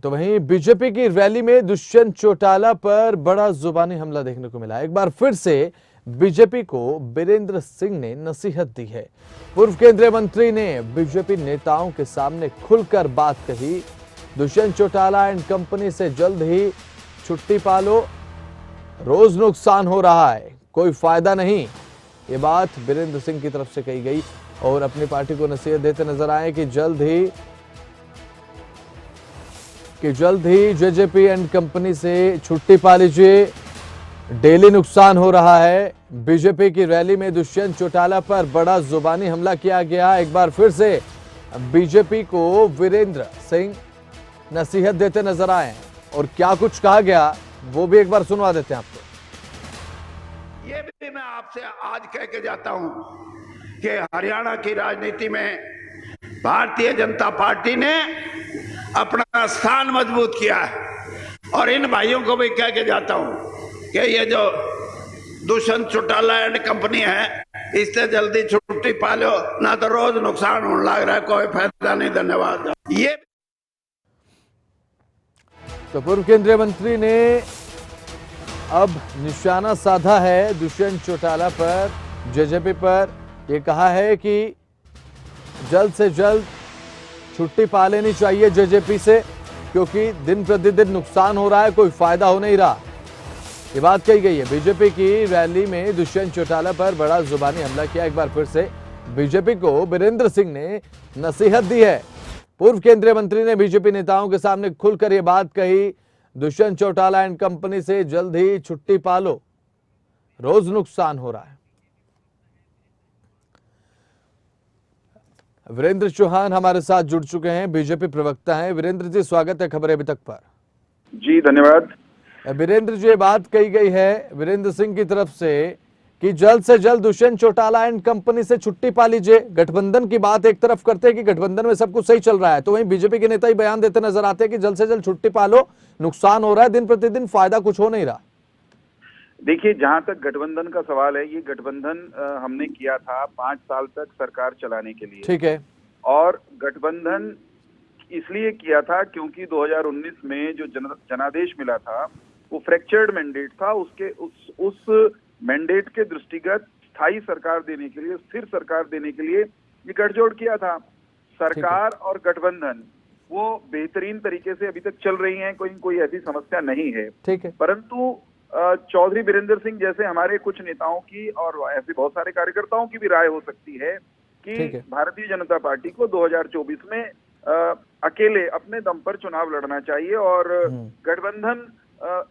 तो वहीं बीजेपी की रैली में दुष्यंत चौटाला पर बड़ा जुबानी हमला देखने को मिला। एक बार फिर से बीजेपी को वीरेंद्र सिंह ने नसीहत दी है। पूर्व केंद्रीय मंत्री ने बीजेपी नेताओं के सामने खुलकर बात कही। दुष्यंत चौटाला एंड कंपनी से जल्द ही छुट्टी पा लो, रोज नुकसान हो रहा है, कोई फायदा नहीं। ये बात वीरेंद्र सिंह की तरफ से कही गई और अपनी पार्टी को नसीहत देते नजर आए कि जल्द ही जेजेपी एंड कंपनी से छुट्टी पा लीजिए, डेली नुकसान हो रहा है। बीजेपी की रैली में दुष्यंत चौटाला पर बड़ा जुबानी हमला किया गया। एक बार फिर से बीजेपी को वीरेंद्र सिंह नसीहत देते नजर आए और क्या कुछ कहा गया वो भी एक बार सुनवा देते हैं आपको। ये भी मैं आपसे आज कह के जाता हूं कि हरियाणा की राजनीति में भारतीय जनता पार्टी ने अपना स्थान मजबूत किया है और इन भाइयों को भी कह के जाता हूं कि ये जो दुष्यंत चौटाला एंड कंपनी है, इससे जल्दी छुट्टी पा लो, ना तो रोज नुकसान होने लग रहा है, कोई फायदा नहीं। धन्यवाद। ये तो पूर्व केंद्रीय मंत्री ने अब निशाना साधा है दुष्यंत चौटाला पर, जेजेपी पर। ये कहा है कि जल्द से जल्द छुट्टी पा लेनी चाहिए जेजेपी से, क्योंकि दिन प्रतिदिन नुकसान हो रहा है, कोई फायदा हो नहीं रहा। ये बात कही गई है। बीजेपी की रैली में दुष्यंत चौटाला पर बड़ा जुबानी हमला किया। एक बार फिर से बीजेपी को वीरेंद्र सिंह ने नसीहत दी है। पूर्व केंद्रीय मंत्री ने बीजेपी नेताओं के सामने खुलकर यह बात कही, दुष्यंत चौटाला एंड कंपनी से जल्द ही छुट्टी पा लो, रोज नुकसान हो रहा है। वीरेंद्र चौहान हमारे साथ जुड़ चुके हैं, बीजेपी प्रवक्ता हैं। वीरेंद्र जी, स्वागत है खबर अभी तक पर। जी धन्यवाद। वीरेंद्र जी, बात कही गई है वीरेंद्र सिंह की तरफ से कि जल्द से जल्द दुष्यंत चौटाला एंड कंपनी से छुट्टी पा लीजिए। गठबंधन की बात एक तरफ करते हैं कि गठबंधन में सब कुछ सही चल रहा है, तो वहीं बीजेपी के नेता ही बयान देते नजर आते हैं कि जल्द से जल्द छुट्टी पा लो, नुकसान हो रहा है, दिन प्रतिदिन फायदा कुछ हो नहीं रहा। देखिए, जहां तक गठबंधन का सवाल है, ये गठबंधन हमने किया था 5 साल तक सरकार चलाने के लिए। ठीक है। और गठबंधन इसलिए किया था क्योंकि 2019 में जो जनादेश मिला था वो फ्रैक्चर्ड मैंडेट था। उसके उस मैंडेट के दृष्टिगत स्थायी सरकार देने के लिए, स्थिर सरकार देने के लिए ये गठजोड़ किया था। सरकार और गठबंधन वो बेहतरीन तरीके से अभी तक चल रही हैं, कोई ऐसी समस्या नहीं है। ठीक है। परंतु चौधरी वीरेंद्र सिंह जैसे हमारे कुछ नेताओं की और ऐसे बहुत सारे कार्यकर्ताओं की भी राय हो सकती है कि भारतीय जनता पार्टी को 2024 में अकेले अपने दम पर चुनाव लड़ना चाहिए। और गठबंधन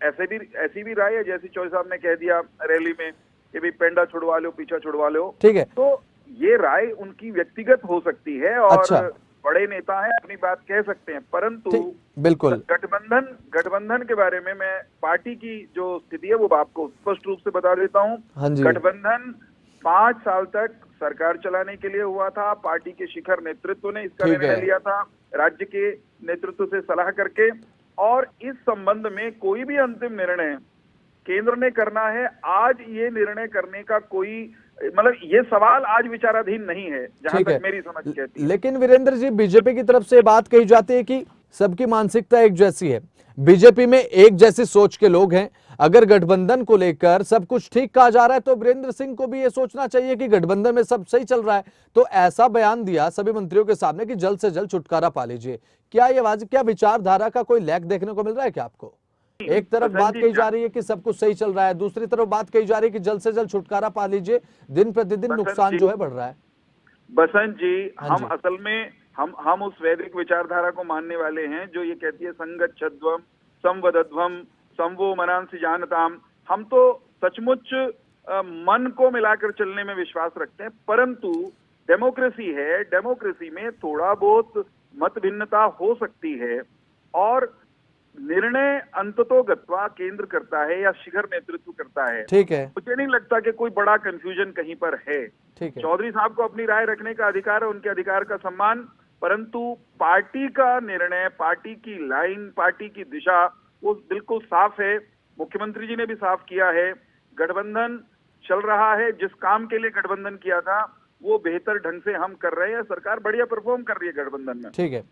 ऐसी भी राय है, जैसे चौधरी साहब ने कह दिया रैली में कि भाई पेंडा छुड़वा लो, पीछा छुड़वा लो। ठीक है। तो ये राय उनकी व्यक्तिगत हो सकती है और अच्छा। बड़े नेता हैं, अपनी बात कह सकते हैं, परंतु बिल्कुल गठबंधन के बारे में मैं पार्टी की जो स्थिति है वो आपको स्पष्ट रूप से बता देता हूँ। गठबंधन 5 साल तक सरकार चलाने के लिए हुआ था। पार्टी के शिखर नेतृत्व ने इसका निर्णय लिया था, राज्य के नेतृत्व से सलाह करके, और इस संबंध में कोई भी अंतिम निर्णय केंद्र ने करना है। आज ये निर्णय करने का कोई मतलब ये सवाल आज विचाराधीन नहीं है, जहां तक मेरी समझ कहती है। लेकिन वीरेंद्र जी, बीजेपी की तरफ से बात कही जाती है कि सबकी मानसिकता एक जैसी है, बीजेपी में एक जैसी सोच के लोग हैं। अगर गठबंधन को लेकर सब कुछ ठीक कहा जा रहा है तो वीरेंद्र सिंह को भी ये सोचना चाहिए कि गठबंधन में सब सही चल रहा है। तो ऐसा बयान दिया सभी मंत्रियों के सामने कि जल्द से जल्द छुटकारा पा लीजिए। क्या विचारधारा का कोई लैक देखने को मिल रहा है क्या आपको? एक तरफ बात कही जा रही है कि सब कुछ सही चल रहा है, दूसरी तरफ बात कही जा रही है कि जल्द से जल्द छुटकारा पा लीजिए, दिन प्रतिदिन नुकसान जो है बढ़ रहा है। बसंत जी, हम असल में हम उस वैदिक विचारधारा को मानने वाले हैं जो ये कहती है संगच्छध्वम संवदध्वम संवो मनांसि जानताम। हम तो सचमुच मन को मिलाकर चलने में विश्वास रखते हैं, परंतु डेमोक्रेसी है, डेमोक्रेसी में थोड़ा बहुत मत भिन्नता हो सकती है और निर्णय अंततो गत्वा केंद्र करता है या शिखर नेतृत्व करता है। ठीक है। मुझे नहीं लगता कि कोई बड़ा कंफ्यूजन कहीं पर है। ठीक है। चौधरी साहब को अपनी राय रखने का अधिकार है, उनके अधिकार का सम्मान, परंतु पार्टी का निर्णय, पार्टी की लाइन, पार्टी की दिशा वो बिल्कुल साफ है। मुख्यमंत्री जी ने भी साफ किया है, गठबंधन चल रहा है। जिस काम के लिए गठबंधन किया था वो बेहतर ढंग से हम कर रहे हैं, सरकार बढ़िया परफॉर्म कर रही है गठबंधन में। ठीक है।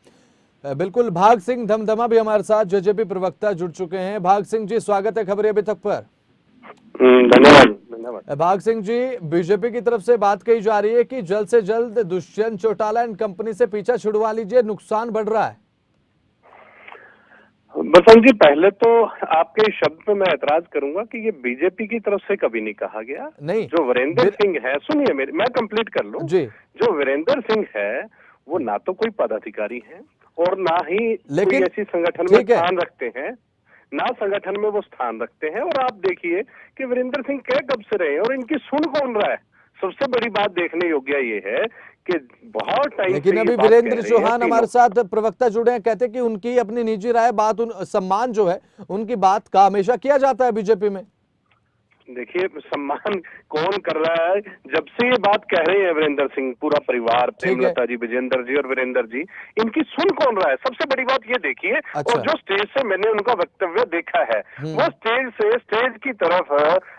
बिल्कुल, भाग सिंह धमधमा भी हमारे साथ जेजेपी प्रवक्ता जुड़ चुके हैं। भाग सिंह जी, स्वागत है खबरें अभी तक पर। धन्यवाद। भाग सिंह जी, बीजेपी की तरफ से बात कही जा रही है कि जल्द से जल्द दुष्यंत चौटाला एंड कंपनी से पीछा छुड़वा लीजिए, नुकसान बढ़ रहा है। बसंत जी, पहले तो आपके शब्द पे मैं एतराज करूंगा कि ये बीजेपी की तरफ से कभी नहीं कहा गया। नहीं, जो वीरेंद्र सिंह है, सुनिए मेरी, मैं कंप्लीट कर लूं जी। जो वीरेंद्र सिंह है वो ना तो कोई पदाधिकारी है और ना ही कोई ऐसी संगठन में स्थान रखते हैं, ना संगठन में वो स्थान रखते हैं। और आप देखिए कि वीरेंद्र सिंह कह कब से रहे हैं और इनकी सुन कौन रहा है। सबसे बड़ी बात देखने योग्य ये है कि बहुत टाइम, लेकिन अभी वीरेंद्र चौहान हमारे साथ प्रवक्ता जुड़े हैं, कहते हैं कि उनकी अपनी निजी राय, बात, सम्मान जो है उनकी बात का हमेशा किया जाता है बीजेपी में। देखिए, सम्मान कौन कर रहा है? जब से ये बात कह रहे हैं वीरेंद्र सिंह, पूरा परिवार, प्रेमलता जी, विजेंद्र जी और वीरेंद्र जी, इनकी सुन कौन रहा है? सबसे बड़ी बात ये देखिए। अच्छा। और जो स्टेज से मैंने उनका वक्तव्य देखा है, वो स्टेज से स्टेज की तरफ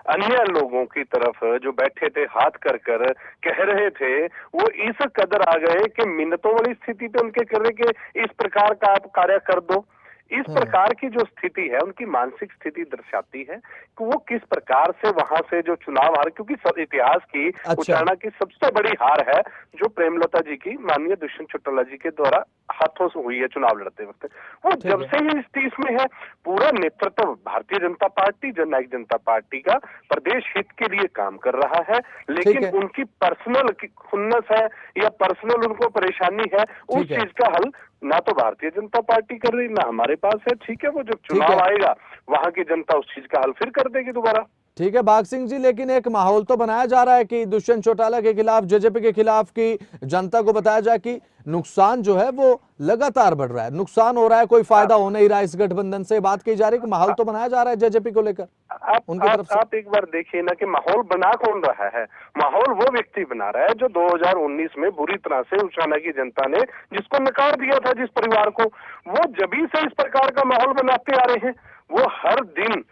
अन्य लोगों की तरफ जो बैठे थे हाथ कर कर कह रहे थे, वो इस कदर आ गए कि मिन्नतों वाली स्थिति पे उनके कह रहे कि इस प्रकार का आप कार्य कर दो। इस प्रकार की जो स्थिति है, उनकी मानसिक स्थिति दर्शाती है कि वो किस प्रकार से वहां से जो चुनाव हार, क्योंकि इतिहास की उचाणा की सबसे बड़ी हार है जो प्रेमलता जी की माननीय दुष्यंत चौटाला जी के द्वारा हाथों से हुई है चुनाव लड़ते वक्त। वो जब से ही इस तीस में है, पूरा नेतृत्व भारतीय जनता पार्टी, जननायक जनता पार्टी का प्रदेश हित के लिए काम कर रहा है, लेकिन उनकी पर्सनल खुन्नस है या पर्सनल उनको परेशानी है, उस चीज का हल ना तो भारतीय जनता पार्टी कर रही, ना हमारे पास है। ठीक है, वो जब चुनाव आएगा वहां की जनता उस चीज का हल फिर कर देगी दोबारा। ठीक है भाग सिंह जी, लेकिन एक माहौल तो बनाया जा रहा है कि दुष्यंत चौटाला के खिलाफ, जेजेपी के खिलाफ, की जनता को बताया जाए कि नुकसान जो है वो लगातार बढ़ रहा है, नुकसान हो रहा है, कोई फायदा हो नहीं रहा है इस गठबंधन से। बात की जा रही है कि माहौल तो बनाया जा रहा है जेजेपी को लेकर उनकी तरफ से। आप एक बार देखिए ना कि माहौल बना कौन रहा है। माहौल वो व्यक्ति बना रहा है जो 2019 में बुरी तरह से उचाना की जनता ने जिसको नकार दिया था, जिस परिवार को, वो जभी से इस प्रकार का माहौल बनाते आ रहे हैं। वो हर दिन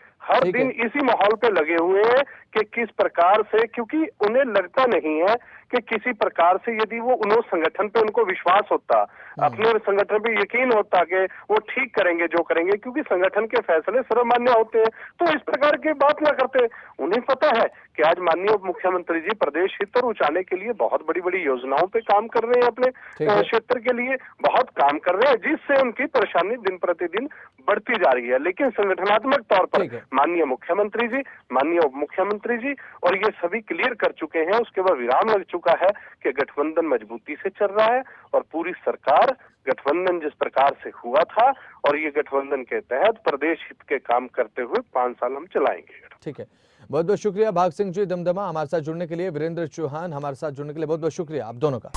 इसी माहौल पे लगे हुए हैं कि किस प्रकार से, क्योंकि उन्हें लगता नहीं है कि किसी प्रकार से यदि वो उन्होंने संगठन पे उनको विश्वास होता, अपने संगठन पे यकीन होता कि वो ठीक करेंगे जो करेंगे, क्योंकि संगठन के फैसले सर्वमान्य होते हैं, तो इस प्रकार की बात ना करते। उन्हें पता है कि आज माननीय उप मुख्यमंत्री जी प्रदेश हित और उचाने के लिए बहुत बड़ी बड़ी योजनाओं पे काम कर रहे हैं, अपने क्षेत्र के लिए बहुत काम कर रहे हैं, जिससे उनकी परेशानी दिन प्रतिदिन बढ़ती जा रही है। लेकिन संगठनात्मक तौर पर माननीय मुख्यमंत्री जी, माननीय उप मुख्यमंत्री जी और ये सभी क्लियर कर चुके हैं, उसके बाद विराम लग चुका है कि गठबंधन मजबूती से चल रहा है और पूरी सरकार गठबंधन जिस प्रकार से हुआ था और ये गठबंधन के तहत प्रदेश हित के काम करते हुए 5 साल हम चलाएंगे। ठीक है, बहुत बहुत शुक्रिया भाग सिंह जी दमदमा हमारे साथ जुड़ने के लिए, वीरेंद्र चौहान हमारे साथ जुड़ने के लिए बहुत बहुत शुक्रिया आप दोनों का।